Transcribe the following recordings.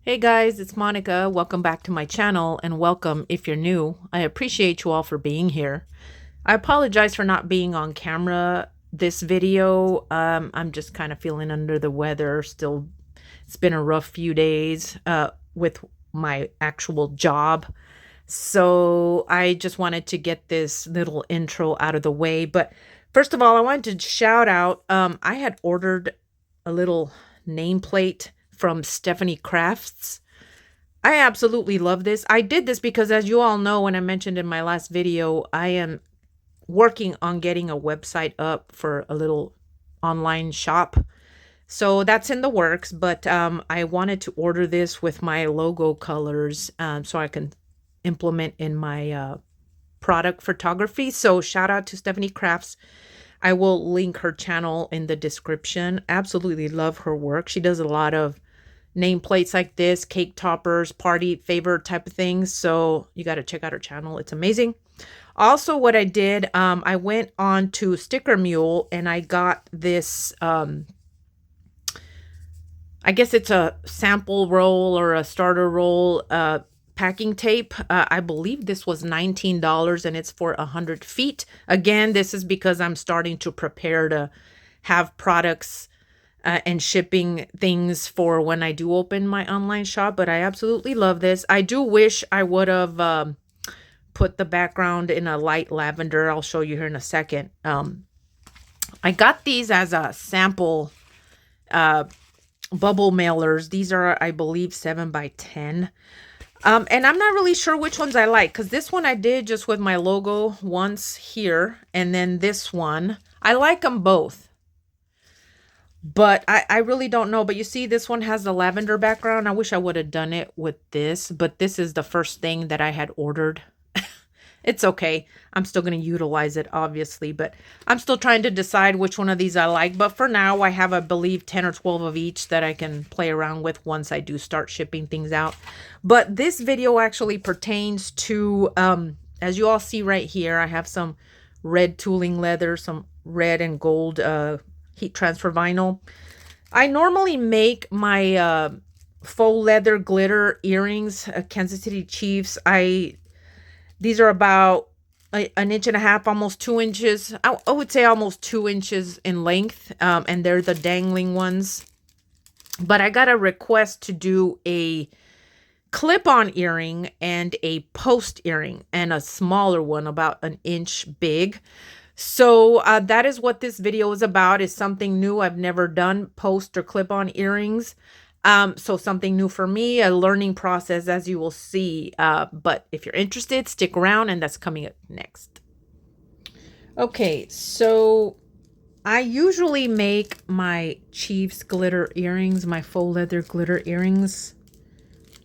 Hey guys, it's Monica. Welcome back to my channel and welcome if you're new. I appreciate you all for being here. I apologize for not being on camera this video. I'm just kind of feeling under the weather. Still, it's been a rough few days with my actual job. So I just wanted to get this little intro out of the way. But first of all, I wanted to shout out, I had ordered a little nameplate from Stephanie Crafts. I absolutely love this. I did this because, as you all know, when I mentioned in my last video, I am working on getting a website up for a little online shop. So that's in the works, but I wanted to order this with my logo colors so I can implement in my product photography. So shout out to Stephanie Crafts. I will link her channel in the description. Absolutely love her work. She does a lot of nameplates like this, cake toppers, party favor type of things. So you got to check out her channel. It's amazing. Also, what I did, I went on to Sticker Mule and I got this, I guess it's a sample roll or a starter roll packing tape. I believe this was $19 and it's for 100 feet. Again, this is because I'm starting to prepare to have products and shipping things for when I do open my online shop, but I absolutely love this. I do wish I would have put the background in a light lavender. I'll show you here in a second. I got these as a sample bubble mailers. These are, I believe, 7 by 10. And I'm not really sure which ones I like, because this one I did just with my logo once here, and then this one, I like them both. But I really don't know. But you see, this one has the lavender background. I wish I would have done it with this, but this is the first thing that I had ordered. It's okay. I'm still going to utilize it, obviously, but I'm still trying to decide which one of these I like. But for now, I have, I believe, 10 or 12 of each that I can play around with once I do start shipping things out. But this video actually pertains to, as you all see right here, I have some red tooling leather, some red and gold heat transfer vinyl. I normally make my faux leather glitter earrings, Kansas City Chiefs. These are about an inch and a half, almost 2 inches. I would say almost 2 inches in length, and they're the dangling ones. But I got a request to do a clip-on earring and a post earring, and a smaller one about an inch big. So that is what this video is about, is something new. I've never done post or clip-on earrings. So something new for me, a learning process, as you will see. But if you're interested, stick around, and that's coming up next. Okay, so I usually make my Chiefs glitter earrings, my faux leather glitter earrings,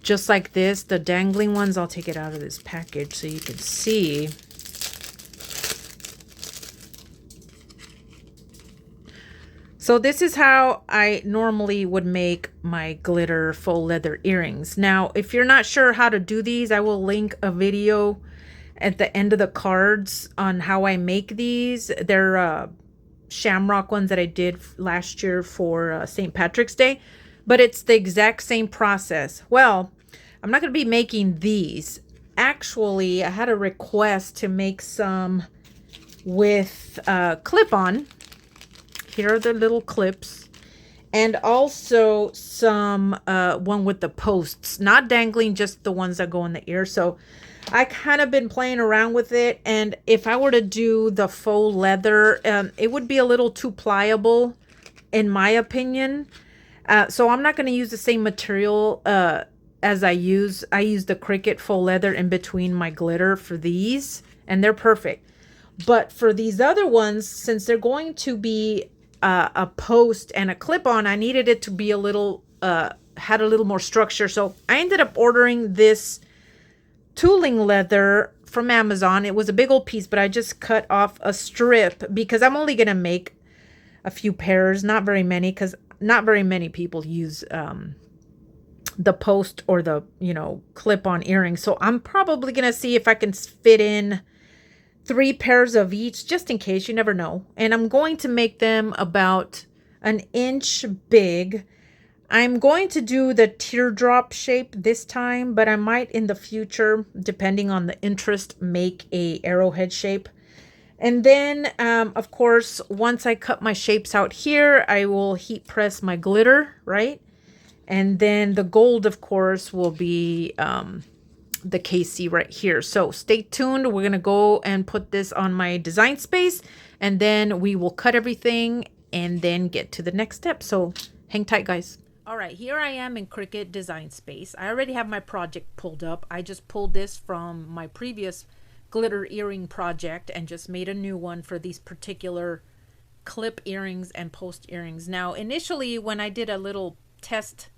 just like this. The dangling ones, I'll take it out of this package so you can see. So this is how I normally would make my glitter faux leather earrings. Now, if you're not sure how to do these, I will link a video at the end of the cards on how I make these. They're shamrock ones that I did last year for St. Patrick's Day, but it's the exact same process. Well, I'm not going to be making these. Actually, I had a request to make some with clip-on. Here are the little clips, and also some one with the posts, not dangling, just the ones that go in the ear. So I kind of been playing around with it, and if I were to do the faux leather, it would be a little too pliable, in my opinion. So I'm not going to use the same material as I use the Cricut faux leather in between my glitter for these, and they're perfect. But for these other ones, since they're going to be a post and a clip-on, I needed it to be a little had a little more structure. So I ended up ordering this tooling leather from Amazon. It was a big old piece, but I just cut off a strip because I'm only gonna make a few pairs, not very many, because not very many people use the post or the clip-on earrings. So I'm probably gonna see if I can fit in 3 pairs of each, just in case. You never know. And I'm going to make them about an inch big. I'm going to do the teardrop shape this time, but I might in the future, depending on the interest, make a arrowhead shape. And then, of course, once I cut my shapes out here, I will heat press my glitter, right? And then the gold, of course, will be the KC right here. So stay tuned. We're going to go and put this on my design space, and then we will cut everything and then get to the next step. So hang tight, guys. All right, here I am in Cricut Design Space. I already have my project pulled up. I just pulled this from my previous glitter earring project and just made a new one for these particular clip earrings and post earrings. Now, initially, when I did a little test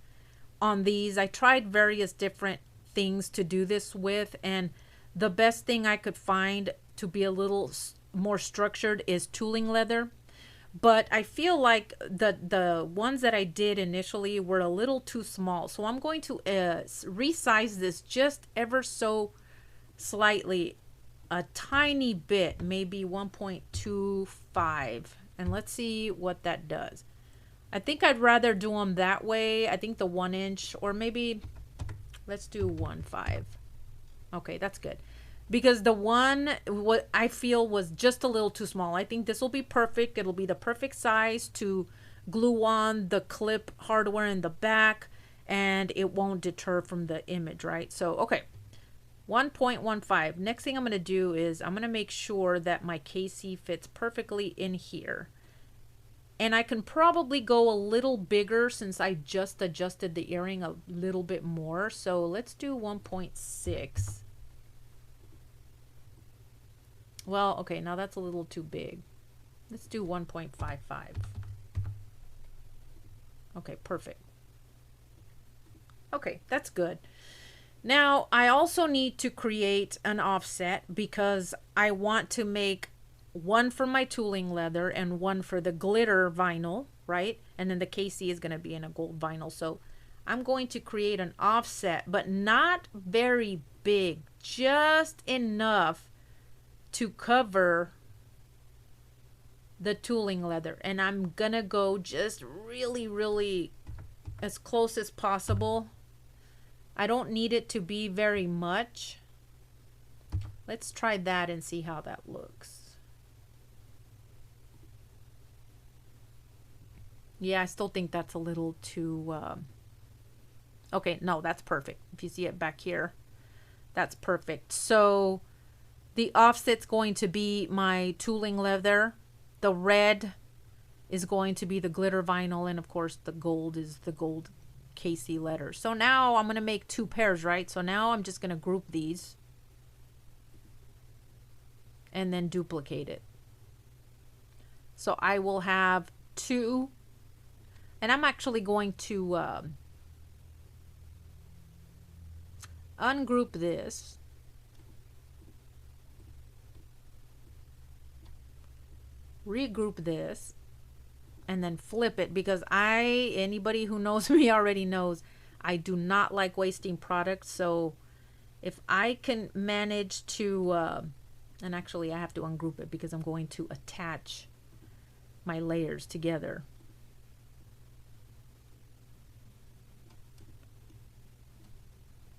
on these, I tried various different things to do this with, and the best thing I could find to be a little more structured is tooling leather. But I feel like the ones that I did initially were a little too small, so I'm going to resize this just ever so slightly, a tiny bit, maybe 1.25, and let's see what that does. I think I'd rather do them that way. I think the 1 inch, or maybe let's do 1.5. Okay, that's good. Because the one, what I feel was just a little too small. I think this will be perfect. It'll be the perfect size to glue on the clip hardware in the back, and it won't deter from the image, right? So, okay, 1.15. Next thing I'm going to do is I'm going to make sure that my KC fits perfectly in here. And I can probably go a little bigger since I just adjusted the earring a little bit more. So let's do 1.6. Well, okay, now that's a little too big. Let's do 1.55. Okay, perfect. Okay, that's good. Now, I also need to create an offset because I want to make one for my tooling leather and one for the glitter vinyl, right? And then the KC is going to be in a gold vinyl. So I'm going to create an offset, but not very big, just enough to cover the tooling leather. And I'm gonna go just really as close as possible. I don't need it to be very much. Let's try that and see how that looks. Yeah, I still think that's a little too okay, no, that's perfect. If you see it back here, that's perfect. So the offset's going to be my tooling leather. The red is going to be the glitter vinyl. And of course, the gold is the gold KC letter. So now I'm going to make 2 pairs, right? So now I'm just going to group these and then duplicate it. So I will have 2. And I'm actually going to ungroup this. Regroup this and then flip it, because anybody who knows me already knows I do not like wasting products. So if I can manage to and actually I have to ungroup it because I'm going to attach my layers together.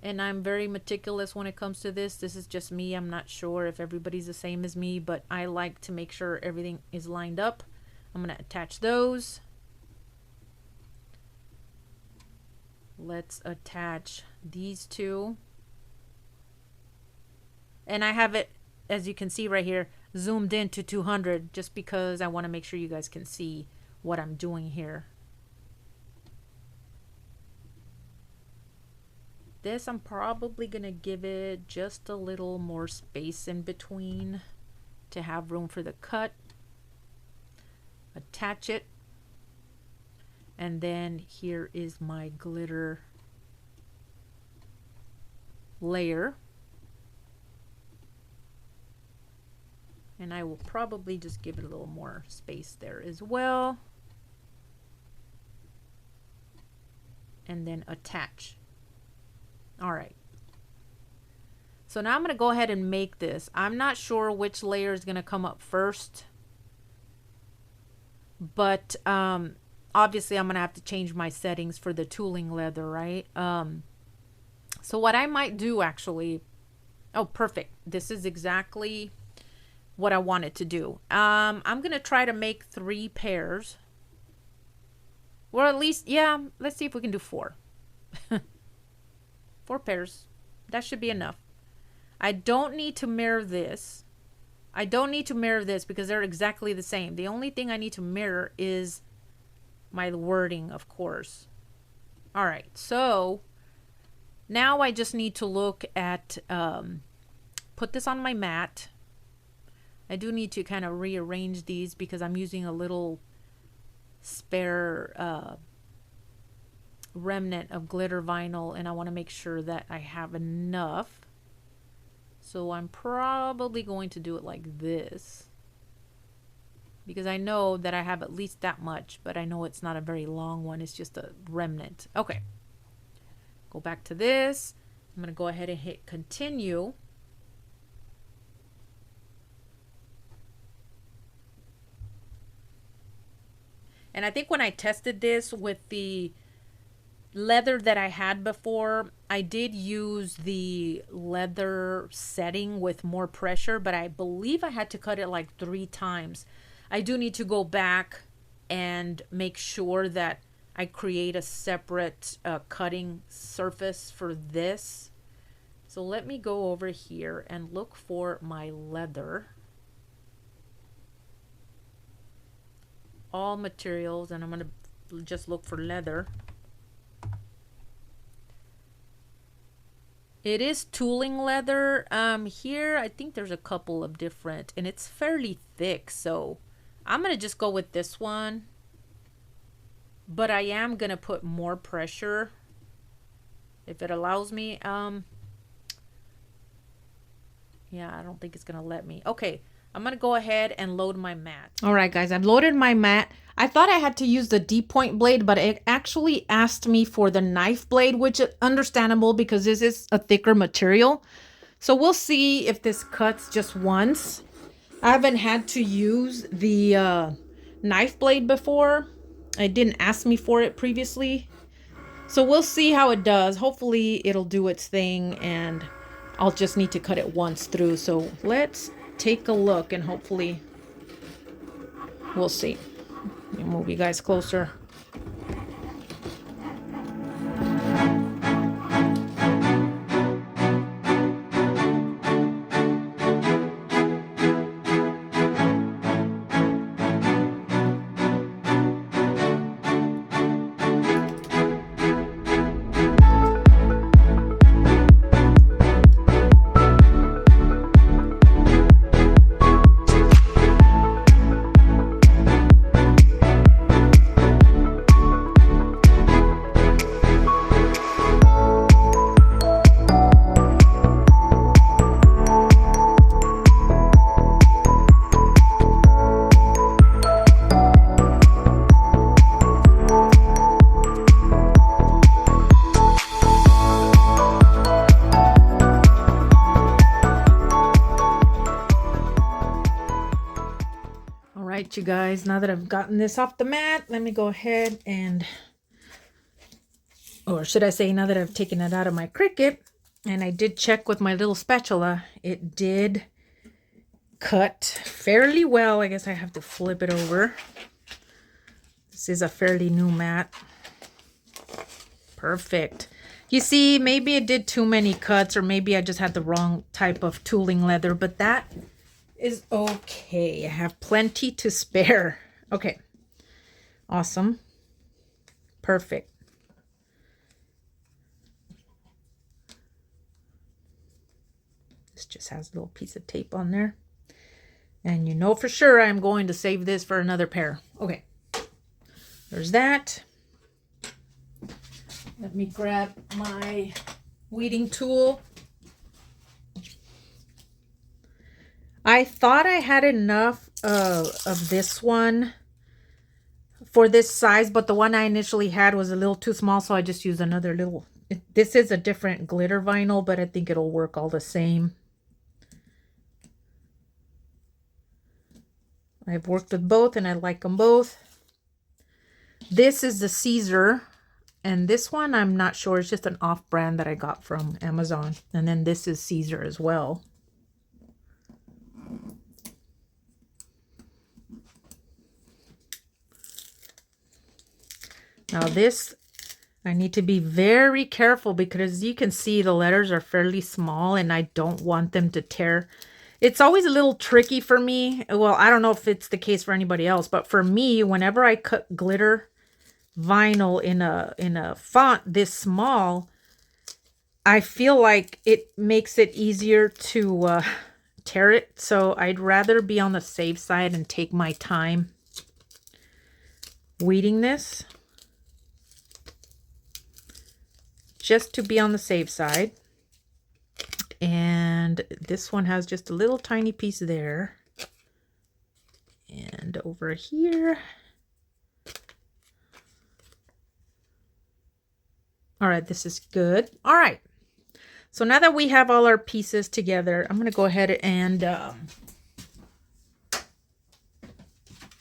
And I'm very meticulous when it comes to this. This is just me. I'm not sure if everybody's the same as me, but I like to make sure everything is lined up. I'm going to attach those. Let's attach these 2. And I have it, as you can see right here, zoomed in to 200 just because I want to make sure you guys can see what I'm doing here. This, I'm probably going to give it just a little more space in between to have room for the cut. Attach it. And then here is my glitter layer. And I will probably just give it a little more space there as well. And then attach. All right. So now I'm going to go ahead and make this. I'm not sure which layer is going to come up first, but obviously I'm going to have to change my settings for the tooling leather, right? So what I might do actually, oh, perfect. This is exactly what I wanted to do. I'm going to try to make 3 pairs. Or at least, yeah, let's see if we can do 4. 4 pairs. That should be enough. I don't need to mirror this. I don't need to mirror this because they're exactly the same. The only thing I need to mirror is my wording, of course. All right, so now I just need to look at, put this on my mat. I do need to kind of rearrange these because I'm using a little spare remnant of glitter vinyl, and I want to make sure that I have enough. So I'm probably going to do it like this because I know that I have at least that much, but I know it's not a very long one. It's just a remnant. Okay. Go back to this. I'm going to go ahead and hit continue. And I think when I tested this with the leather that I had before, I did use the leather setting with more pressure, but I believe I had to cut it like 3 times. I do need to go back and make sure that I create a separate cutting surface for this. So let me go over here and look for my leather. All materials, and I'm going to just look for leather. It is tooling leather. Here I think there's a couple of different, and it's fairly thick, so I'm going to just go with this one. But I am going to put more pressure if it allows me. Yeah, I don't think it's going to let me. Okay, I'm going to go ahead and load my mat. All right, guys, I've loaded my mat. I thought I had to use the D-point blade, but it actually asked me for the knife blade, which is understandable because this is a thicker material. So we'll see if this cuts just once. I haven't had to use the knife blade before. It didn't ask me for it previously. So we'll see how it does. Hopefully it'll do its thing and I'll just need to cut it once through. So let's take a look and hopefully we'll see. Let me move you guys closer. You guys, now that I've gotten this off the mat, let me go ahead and, or should I say, now that I've taken it out of my Cricut, and I did check with my little spatula, it did cut fairly well. I guess I have to flip it over. This is a fairly new mat. Perfect. You see, maybe it did too many cuts, or maybe I just had the wrong type of tooling leather, but that is okay. I have plenty to spare. Okay. Awesome. Perfect. This just has a little piece of tape on there. And you know for sure I'm going to save this for another pair. Okay. There's that. Let me grab my weeding tool. I thought I had enough of this one for this size, but the one I initially had was a little too small, so I just used another little. This is a different glitter vinyl, but I think it'll work all the same. I've worked with both and I like them both. This is the Siser. And this one, I'm not sure. It's just an off-brand that I got from Amazon. And then this is Siser as well. Now this, I need to be very careful because as you can see, the letters are fairly small and I don't want them to tear. It's always a little tricky for me. Well, I don't know if it's the case for anybody else, but for me, whenever I cut glitter vinyl in a font this small, I feel like it makes it easier to tear it. So I'd rather be on the safe side and take my time weeding this, just to be on the safe side. And this one has just a little tiny piece there. And over here. All right, this is good. All right. So now that we have all our pieces together, I'm going to go ahead and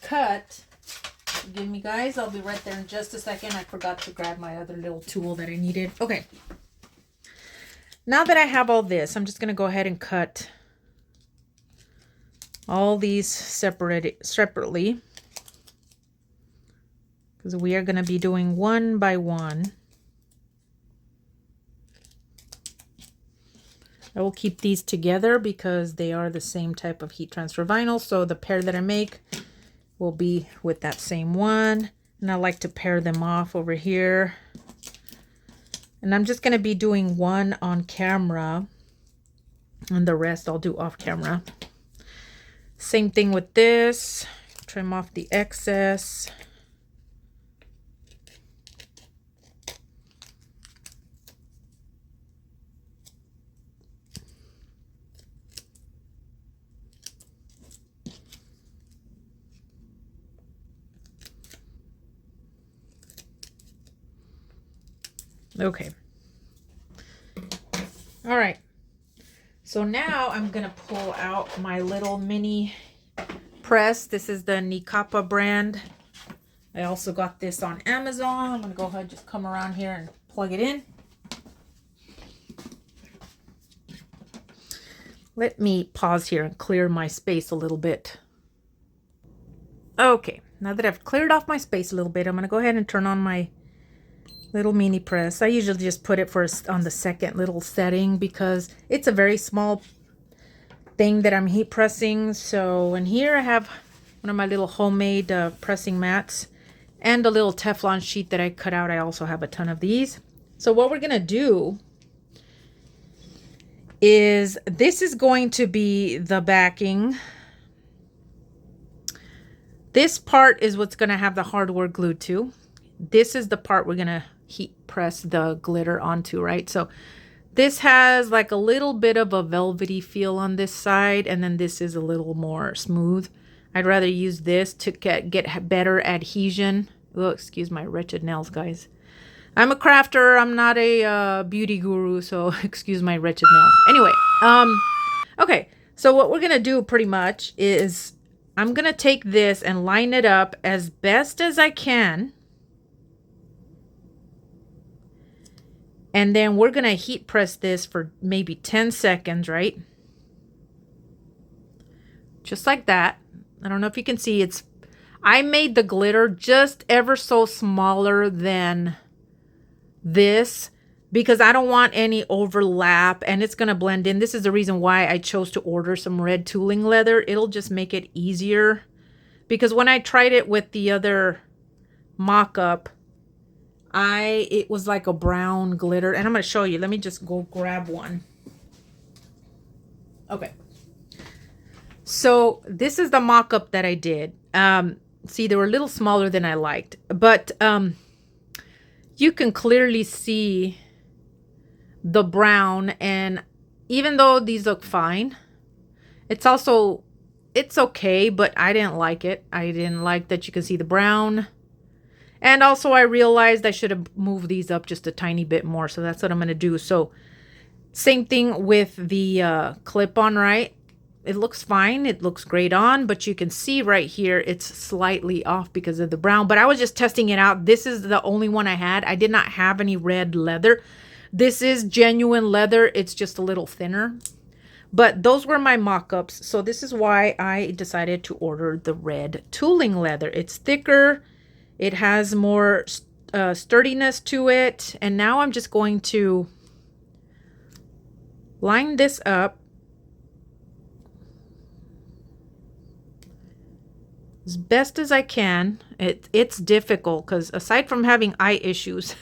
cut. Forgive me, guys. I'll be right there in just a second. I forgot to grab my other little tool that I needed. Okay. Now that I have all this, I'm just going to go ahead and cut all these separately. Because we are going to be doing one by one. I will keep these together because they are the same type of heat transfer vinyl. So the pair that I make will be with that same one. And I like to pair them off over here. And I'm just going to be doing one on camera. And the rest I'll do off camera. Same thing with this. Trim off the excess. Okay. All right. So now I'm going to pull out my little mini press. This is the Nicapa brand. I also got this on Amazon. I'm going to go ahead and just come around here and plug it in. Let me pause here and clear my space a little bit. Okay. Now that I've cleared off my space a little bit, I'm going to go ahead and turn on my little mini press. I usually just put it on the second little setting because it's a very small thing that I'm heat pressing. So in here I have one of my little homemade pressing mats and a little Teflon sheet that I cut out. I also have a ton of these. So what we're gonna do is this is going to be the backing. This part is what's gonna have the hardware glued to. This is the part we're gonna heat press the glitter onto, right? So this has like a little bit of a velvety feel on this side, and then this is a little more smooth. I'd rather use this to get better adhesion. Oh, excuse my wretched nails, guys. I'm a crafter. I'm not a beauty guru, so excuse my wretched nails. Anyway, okay. So what we're gonna do pretty much is I'm gonna take this and line it up as best as I can. And then we're going to heat press this for maybe 10 seconds, right? Just like that. I don't know if you can see. I made the glitter just ever so smaller than this because I don't want any overlap and it's going to blend in. This is the reason why I chose to order some red tooling leather. It'll just make it easier because when I tried it with the other mock-up, it was like a brown glitter, and I'm going to show you. Let me just go grab one. Okay. So this is the mock-up that I did. See, they were a little smaller than I liked, but you can clearly see the brown, and even though these look fine, it's okay, but I didn't like it. I didn't like that you can see the brown. And also I realized I should have moved these up just a tiny bit more. So that's what I'm going to do. So same thing with the clip-on, right? it looks fine. It looks great on, but you can see right here, it's slightly off because of the brown, but I was just testing it out. This is the only one I had. I did not have any red leather. This is genuine leather. It's just a little thinner, but those were my mock-ups. So this is why I decided to order the red tooling leather. It's thicker. It has more sturdiness to it. And now I'm just going to line this up as best as I can. It's difficult because aside from having eye issues,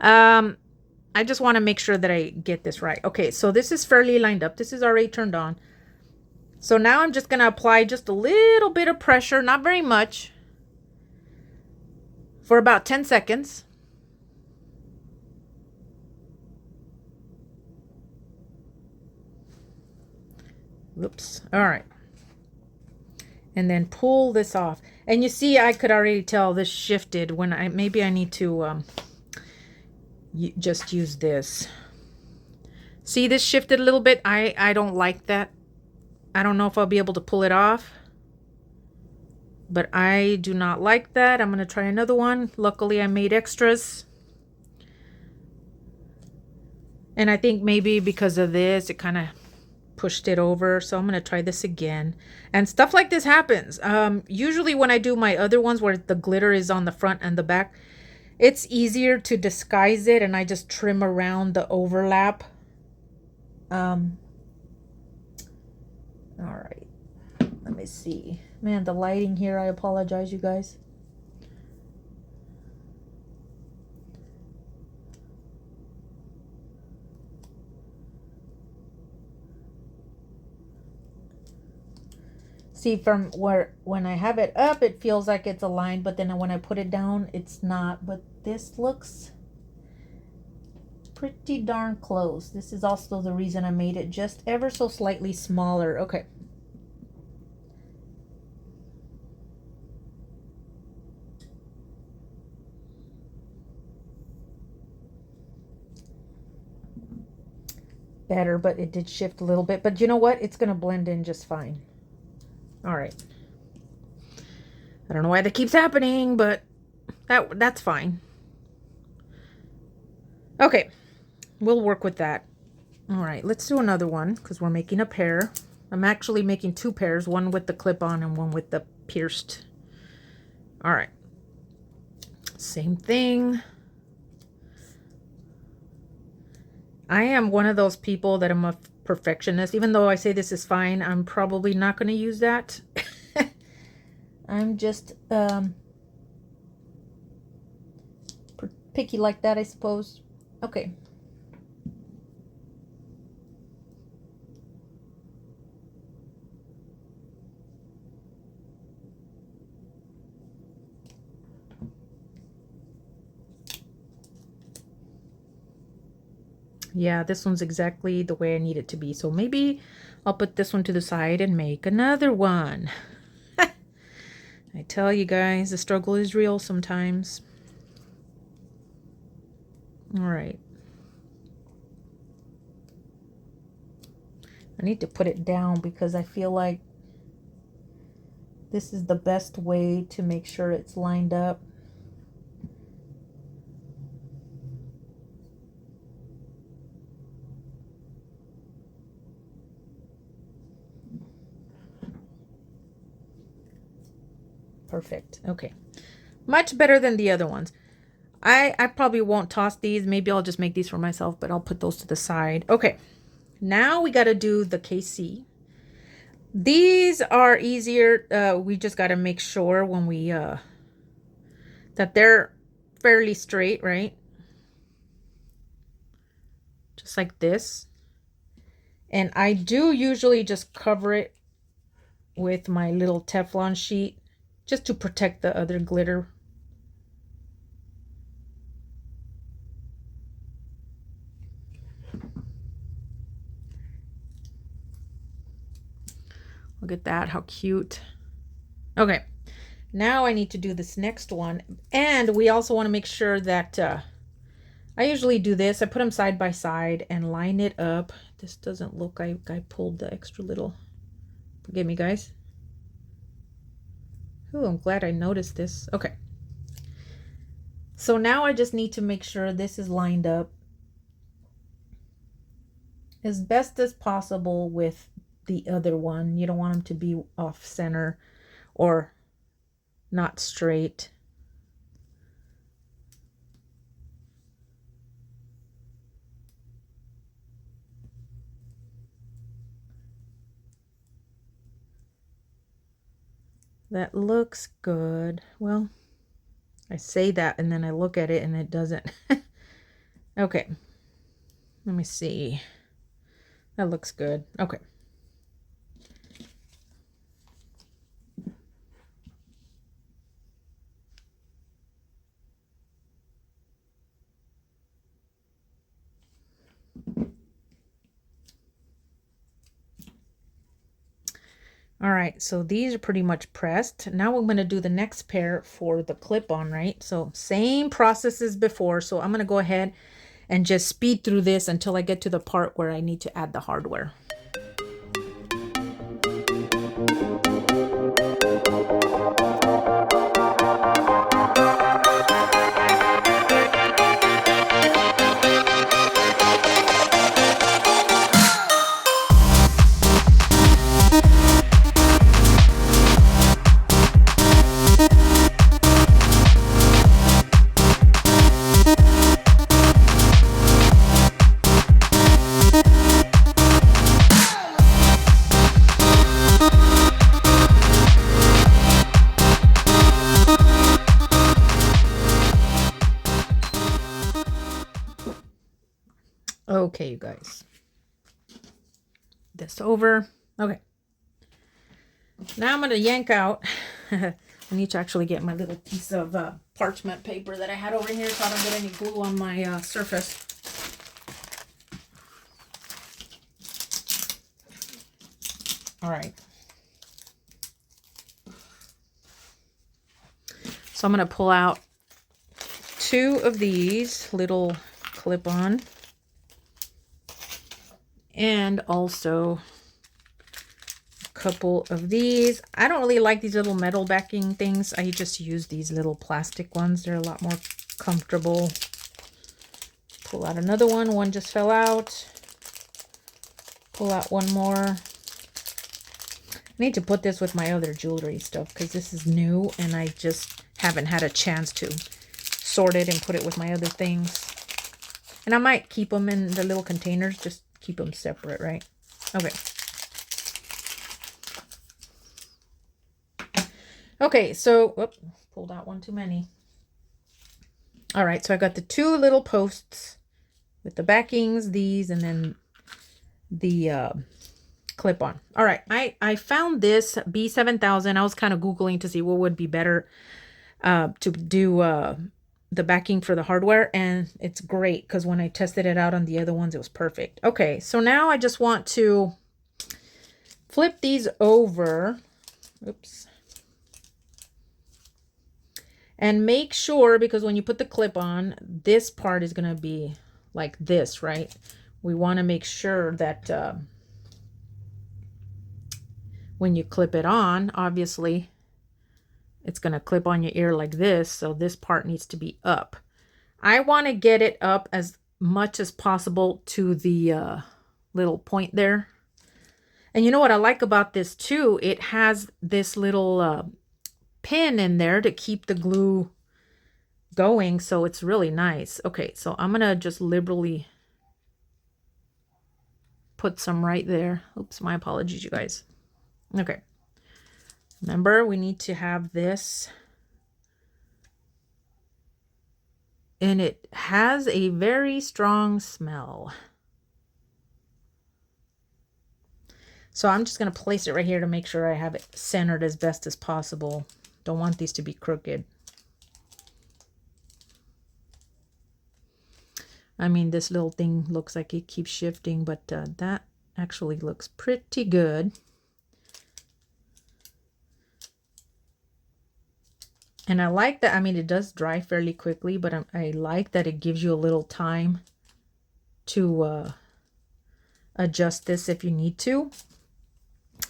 I just want to make sure that I get this right. Okay, so this is fairly lined up. This is already turned on. So now I'm just going to apply just a little bit of pressure, not very much, for about 10 seconds. Whoops. All right. And then pull this off. And you see, I could already tell this shifted when maybe I need to just use this. See, this shifted a little bit. I don't like that. I don't know if I'll be able to pull it off, but I do not like that. I'm going to try another one. Luckily, I made extras. And I think maybe because of this, it kind of pushed it over. So I'm going to try this again. And stuff like this happens. Usually when I do my other ones where the glitter is on the front and the back, it's easier to disguise it, and I just trim around the overlap. All right. Let me see. Man, the lighting here, I apologize, you guys. See, from when I have it up, it feels like it's aligned, but then when I put it down, it's not. But this looks pretty darn close. This is also the reason I made it just ever so slightly smaller. Okay. Better, but it did shift a little bit. But you know what? It's going to blend in just fine. All right. I don't know why that keeps happening, but that's fine. Okay. We'll work with that. All right. Let's do another one because we're making a pair. I'm actually making two pairs, one with the clip-on and one with the pierced. All right. Same thing. I am one of those people that I'm a perfectionist. Even though I say this is fine, I'm probably not going to use that. I'm just picky like that, I suppose. Okay. Yeah, this one's exactly the way I need it to be. So maybe I'll put this one to the side and make another one. I tell you guys, the struggle is real sometimes. All right. I need to put it down because I feel like this is the best way to make sure it's lined up. Perfect. Okay. Much better than the other ones. I probably won't toss these. Maybe I'll just make these for myself, but I'll put those to the side. Okay. Now we got to do the KC. These are easier. We just got to make sure when we, that they're fairly straight, right? Just like this. And I do usually just cover it with my little Teflon sheet, just to protect the other glitter. Look at that, how cute. Okay, now I need to do this next one. And we also want to make sure that I usually do this. I put them side by side and line it up. This doesn't look, I pulled the extra little, forgive me guys. Oh, I'm glad I noticed this. Okay. So now I just need to make sure this is lined up as best as possible with the other one. You don't want them to be off center or not straight. That looks good. Well, I say that and then I look at it and it doesn't. Okay. Let me see. That looks good. Okay. All right, so these are pretty much pressed. Now I'm going to do the next pair for the clip-on, right? So same process as before. So I'm going to go ahead and just speed through this until I get to the part where I need to add the hardware. Okay, you guys. This over. Okay. Now I'm going to yank out. I need to actually get my little piece of parchment paper that I had over here so I don't get any glue on my surface. All right. So I'm going to pull out 2 of these little clip-on and also a couple of these. I don't really like these little metal backing things. I just use these little plastic ones. They're a lot more comfortable. Pull out another one. One just fell out. Pull out one more. I need to put this with my other jewelry stuff because this is new and I just haven't had a chance to sort it and put it with my other things. And I might keep them in the little containers, just keep them separate, right? Okay. Okay, so, whoop, pulled out one too many. All right, so I got the 2 little posts with the backings, these, and then the clip-on. All right, I found this B7000. I was kind of Googling to see what would be better to do the backing for the hardware, and it's great because when I tested it out on the other ones, it was perfect. Okay, so now I just want to flip these over. Oops. And make sure, because when you put the clip on, this part is going to be like this, right? We want to make sure that when you clip it on, obviously, it's going to clip on your ear like this. So this part needs to be up. I want to get it up as much as possible to the little point there. And you know what I like about this too? It has this little pin in there to keep the glue going, so it's really nice. Okay, so I'm gonna just liberally put some right there. Oops, my apologies, you guys. Okay, remember we need to have this, and it has a very strong smell. So I'm just gonna place it right here to make sure I have it centered as best as possible. Don't want these to be crooked. I mean, this little thing looks like it keeps shifting, but that actually looks pretty good. And I like that. I mean, it does dry fairly quickly, but I like that it gives you a little time to adjust this if you need to.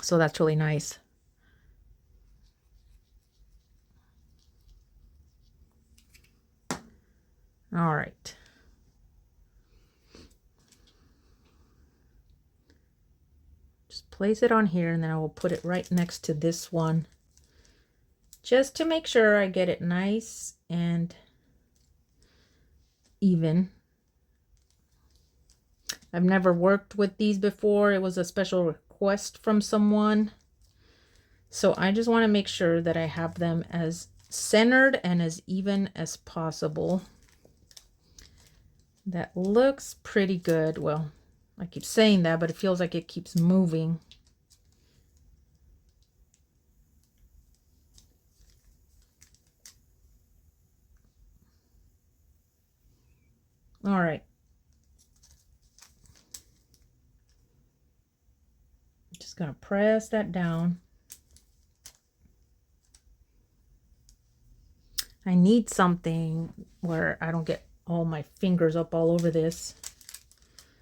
So that's really nice. All right. Just place it on here, and then I will put it right next to this one, just to make sure I get it nice and even. I've never worked with these before. It was a special request from someone. So I just want to make sure that I have them as centered and as even as possible. That looks pretty good. Well, I keep saying that, but it feels like it keeps moving. All right. Just gonna press that down. I need something where I don't get all my fingers up all over this,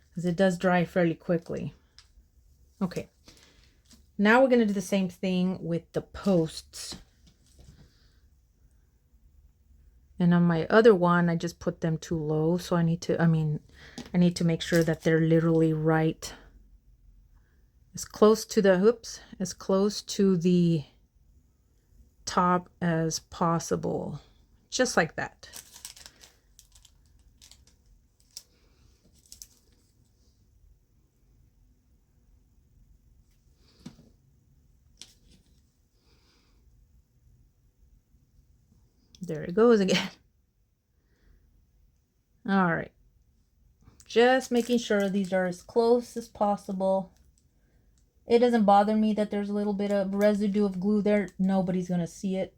because it does dry fairly quickly. Okay. Now we're gonna do the same thing with the posts. And on my other one, I just put them too low. So I need to make sure that they're literally right as close to the, as close to the top as possible. Just like that. There it goes again. All right. Just making sure these are as close as possible. It doesn't bother me that there's a little bit of residue of glue there. Nobody's going to see it.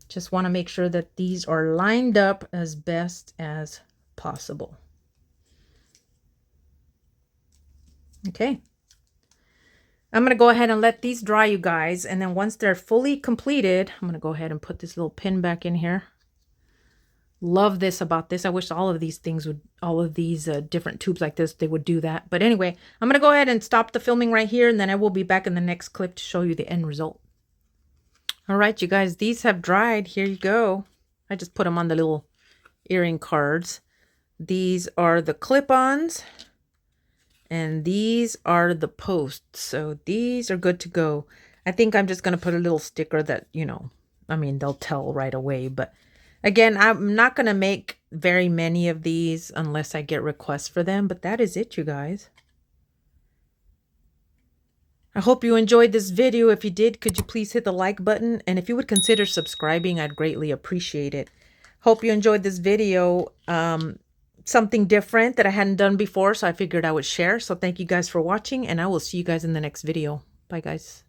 Just want to make sure that these are lined up as best as possible. Okay. I'm going to go ahead and let these dry, you guys. And then once they're fully completed, I'm going to go ahead and put this little pin back in here. Love this about this. I wish all of these things would, all of these different tubes like this, they would do that. But anyway, I'm going to go ahead and stop the filming right here. And then I will be back in the next clip to show you the end result. All right, you guys, these have dried. Here you go. I just put them on the little earring cards. These are the clip-ons. And these are the posts. So these are good to go. I think I'm just going to put a little sticker that, you know, I mean, they'll tell right away. But again, I'm not going to make very many of these unless I get requests for them. But that is it, you guys. I hope you enjoyed this video. If you did, could you please hit the like button? And if you would consider subscribing, I'd greatly appreciate it. Hope you enjoyed this video. Something different that I hadn't done before, so I figured I would share. So thank you guys for watching, and I will see you guys in the next video. Bye, guys.